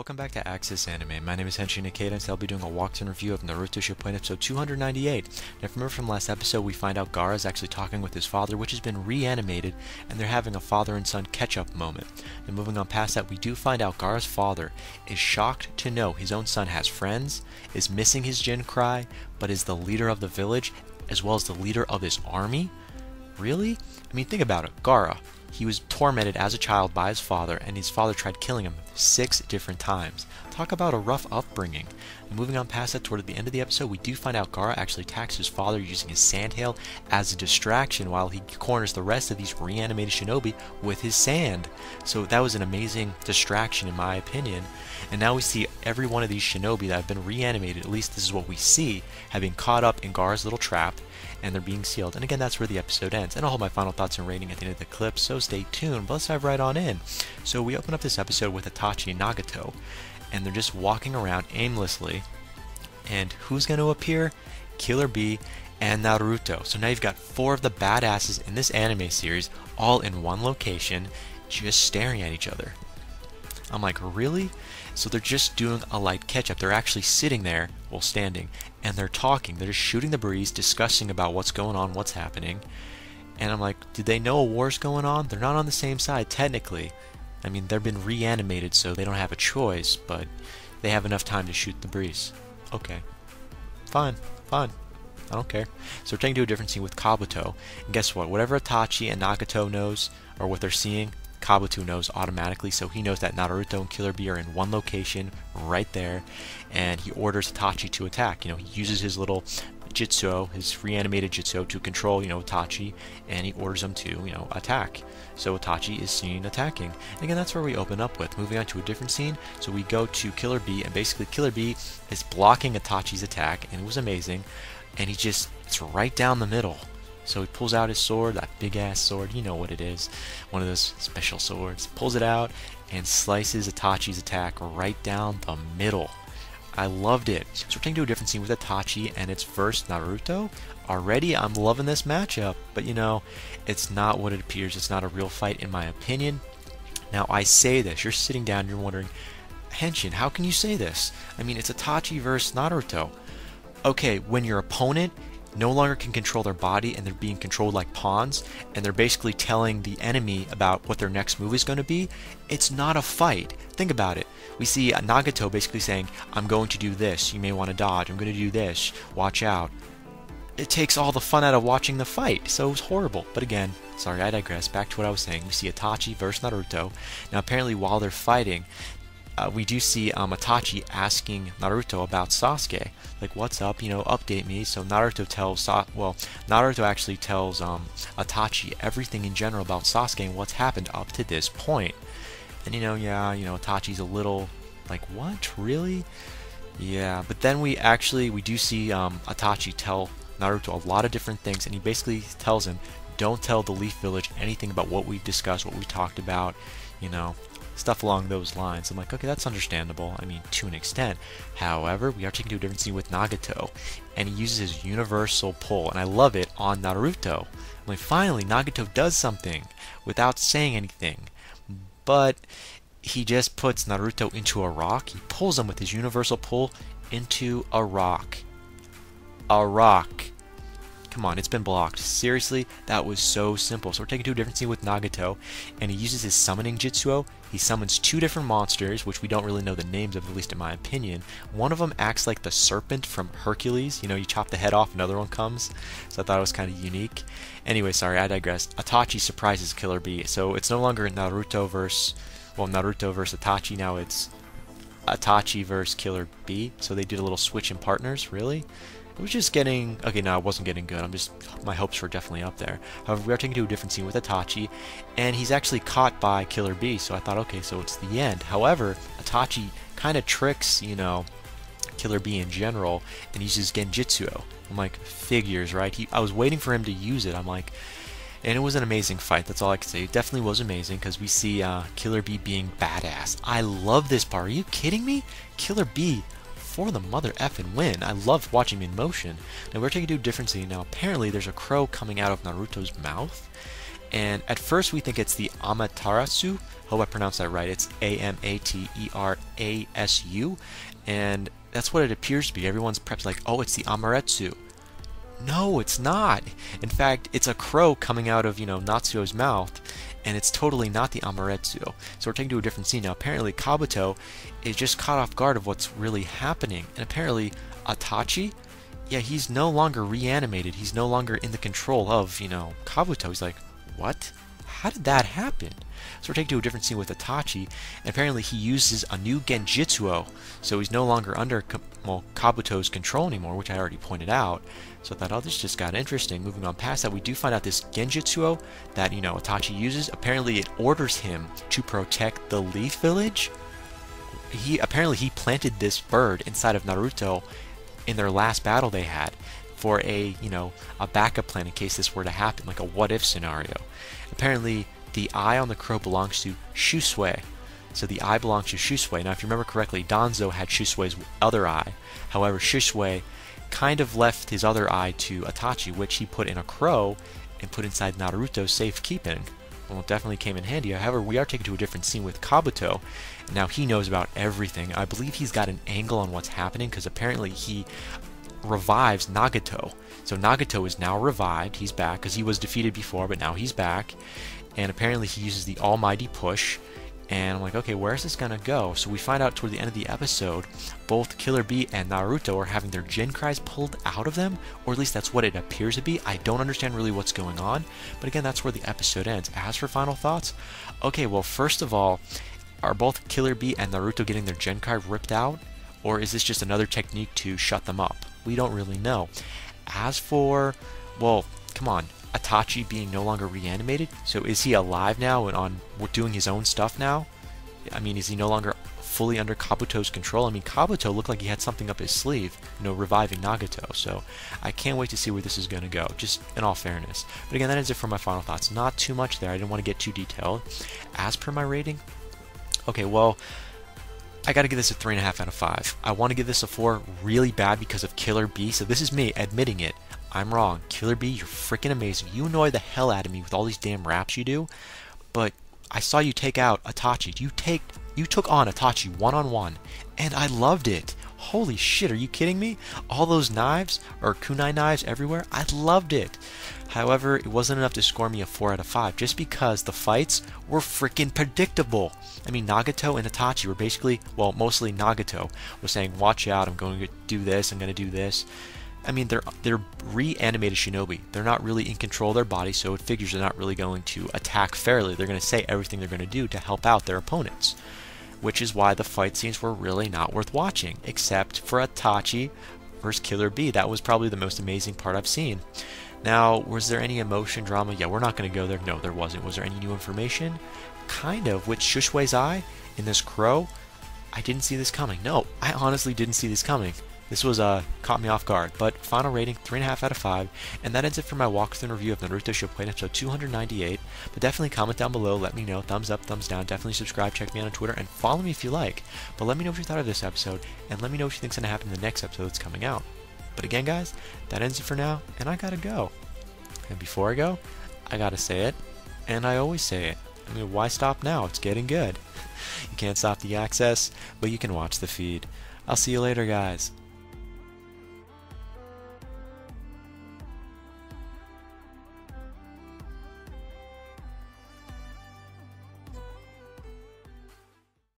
Welcome back to Axis Anime. My name is Henshin Ikeda, and today I'll be doing a walkthrough review of Naruto Shippuden episode 298. Now, if you remember from last episode, we find out Gaara is actually talking with his father, which has been reanimated, and they're having a father and son catch-up moment. And moving on past that, we do find out Gaara's father is shocked to know his own son has friends, is missing his Jin cry, but is the leader of the village, as well as the leader of his army? Really? I mean, think about it. Gaara. He was tormented as a child by his father, and his father tried killing him 6 different times. Talk about a rough upbringing. And moving on past that, toward the end of the episode, we do find out Gaara actually attacks his father using his sandhail as a distraction while he corners the rest of these reanimated shinobi with his sand. So that was an amazing distraction in my opinion. And now we see every one of these shinobi that have been reanimated, at least this is what we see, have been caught up in Gaara's little trap, and they're being sealed. And again, that's where the episode ends. And I'll hold my final thoughts and rating at the end of the clip, so stay tuned. But let's dive right on in. So we open up this episode with Itachi and Nagato, and they're just walking around aimlessly. And who's going to appear? Killer Bee and Naruto. So now you've got 4 of the badasses in this anime series, all in one location, just staring at each other. I'm like, really? So they're just doing a light catch-up. They're actually sitting there while standing, and they're talking. They're just shooting the breeze, discussing about what's going on, what's happening. And I'm like, did they know a war's going on? They're not on the same side, technically. I mean, they've been reanimated, so they don't have a choice, but they have enough time to shoot the breeze. Okay. Fine. Fine. I don't care. So we're taking to a different scene with Kabuto. And guess what? Whatever Itachi and Nagato knows, or what they're seeing, Kabuto knows automatically, so he knows that Naruto and Killer Bee are in one location right there, and he orders Itachi to attack. You know, he uses his little Jutsu, his reanimated Jutsu, to control, Itachi, and he orders him to, attack. So Itachi is seen attacking. And again, that's where we open up with. Moving on to a different scene, so we go to Killer Bee, and basically Killer Bee is blocking Itachi's attack, and it was amazing, and it's right down the middle. So he pulls out his sword, that big-ass sword, you know what it is, one of those special swords. Pulls it out and slices Itachi's attack right down the middle. I loved it. So we're taking to a different scene with Itachi, and it's versus Naruto. Already, I'm loving this matchup, but it's not what it appears. It's not a real fight, in my opinion. Now, I say this, you're sitting down, you're wondering, Henshin, how can you say this? I mean, it's Itachi versus Naruto. Okay, when your opponent no longer can control their body and they're being controlled like pawns, and they're basically telling the enemy about what their next move is going to be, it's not a fight. Think about it. We see Nagato basically saying, I'm going to do this, you may want to dodge, I'm going to do this, watch out. It takes all the fun out of watching the fight, so it was horrible. But again, sorry, I digress. Back to what I was saying. We see Itachi versus Naruto. Now apparently while they're fighting, we do see Itachi asking Naruto about Sasuke, like, what's up, update me. So Naruto actually tells Itachi everything in general about Sasuke and what's happened up to this point. And Itachi's a little like, what, really? Yeah, but then we do see Itachi tell Naruto a lot of different things, and he basically tells him, don't tell the Leaf Village anything about what we've discussed, what we talked about, stuff along those lines. I'm like, okay, that's understandable. I mean, to an extent. However, we are taking to a different scene with Nagato, and he uses his universal pull, and I love it on Naruto. I'm like, finally, Nagato does something without saying anything. But he just puts Naruto into a rock. He pulls him with his universal pull into a rock. A rock. Come on, it's been blocked. Seriously, that was so simple. So we're taking to a different scene with Nagato, and he uses his summoning Jutsu. He summons 2 different monsters, which we don't really know the names of, at least in my opinion. One of them acts like the serpent from Hercules. You chop the head off, another one comes. So I thought it was kind of unique. Anyway, sorry, I digress. Itachi surprises Killer Bee. So it's no longer Naruto versus Itachi. Now it's Itachi versus Killer Bee. So they did a little switch in partners, really? It was just getting... Okay, no, it wasn't getting good. My hopes were definitely up there. However, we are taking to a different scene with Itachi, and he's actually caught by Killer Bee, so I thought, okay, so it's the end. However, Itachi kind of tricks, Killer Bee in general, and uses Genjutsu. I'm like, figures, right? I was waiting for him to use it. I'm like... And it was an amazing fight, that's all I can say. It definitely was amazing, because we see Killer Bee being badass. I love this part. Are you kidding me? Killer Bee... for the mother effing win. I loved watching him in motion. Now we're taking to a different scene. Now apparently there's a crow coming out of Naruto's mouth, And at first we think it's the Amaterasu. Hope I pronounced that right. It's Amaterasu, and that's what it appears to be. Everyone's prepped like, oh, it's the Amaretsu. No, it's not. In fact, it's a crow coming out of, Natsuo's mouth, and it's totally not the Amaretsu. So we're taken to a different scene. Now, apparently, Kabuto is just caught off guard of what's really happening. And apparently, Itachi, yeah, he's no longer reanimated. He's no longer in the control of, Kabuto. He's like, what? How did that happen? So we're taken to a different scene with Itachi, and apparently he uses a new Genjutsu, so he's no longer under Kabuto's control anymore, which I already pointed out. So I thought, oh, this just got interesting. Moving on past that, we do find out this Genjutsu that, Itachi uses, apparently it orders him to protect the Leaf Village. Apparently he planted this bird inside of Naruto in their last battle they had for a backup plan in case this were to happen, like a what-if scenario. Apparently, the eye on the crow belongs to Shusui. So the eye belongs to Shusui. Now, if you remember correctly, Danzo had Shusui's other eye. However, Shusui kind of left his other eye to Itachi, which he put in a crow and put inside Naruto's safekeeping. Well, it definitely came in handy. However, we are taken to a different scene with Kabuto. Now, he knows about everything. I believe he's got an angle on what's happening because apparently he revives Nagato. So Nagato is now revived. He's back because he was defeated before, but now he's back. And apparently he uses the almighty push. And I'm like, okay, where's this gonna go? So we find out toward the end of the episode, both Killer Bee and Naruto are having their Genkais pulled out of them, or at least that's what it appears to be. I don't understand really what's going on, but again, that's where the episode ends. As for final thoughts, okay, well, first of all, are both Killer Bee and Naruto getting their Genkai ripped out, or is this just another technique to shut them up? We don't really know. As for, well, come on, Itachi being no longer reanimated, so is he alive now and doing his own stuff now? I mean, is he no longer fully under Kabuto's control? I mean, Kabuto looked like he had something up his sleeve, reviving Nagato, so I can't wait to see where this is going to go, just in all fairness. But again, that is it for my final thoughts. Not too much there, I didn't want to get too detailed. As per my rating, okay, well, I gotta give this a 3.5 out of 5. I want to give this a 4 really bad because of Killer Bee, so this is me admitting it. I'm wrong. Killer Bee, you're freaking amazing. You annoy the hell out of me with all these damn raps you do, but I saw you take out Itachi. You took on Itachi one-on-one, and I loved it. Holy shit, are you kidding me? All those knives, or kunai knives everywhere, I loved it. However, it wasn't enough to score me a 4 out of 5, just because the fights were freaking predictable. I mean, Nagato and Itachi were basically, well, mostly Nagato was saying, watch out, I'm going to do this, I'm going to do this. I mean, they're reanimated shinobi. They're not really in control of their body, so it figures they're not really going to attack fairly. They're going to say everything they're going to do to help out their opponents, which is why the fight scenes were really not worth watching, except for Itachi versus Killer Bee. That was probably the most amazing part I've seen. Now, was there any emotion, drama? Yeah, we're not going to go there. No, there wasn't. Was there any new information? Kind of. With Shushui's eye in this crow, I didn't see this coming. No, I honestly didn't see this coming. This was caught me off guard, but final rating 3.5 out of 5, and that ends it for my walkthrough and review of Naruto Shippuden episode 298. But definitely comment down below, let me know, thumbs up, thumbs down, definitely subscribe, check me out on Twitter, and follow me if you like. But let me know what you thought of this episode, and let me know what you think's gonna happen in the next episode that's coming out. But again, guys, that ends it for now, and I gotta go. And before I go, I gotta say it, and I always say it. I mean, why stop now? It's getting good. You can't stop the access, but you can watch the feed. I'll see you later, guys.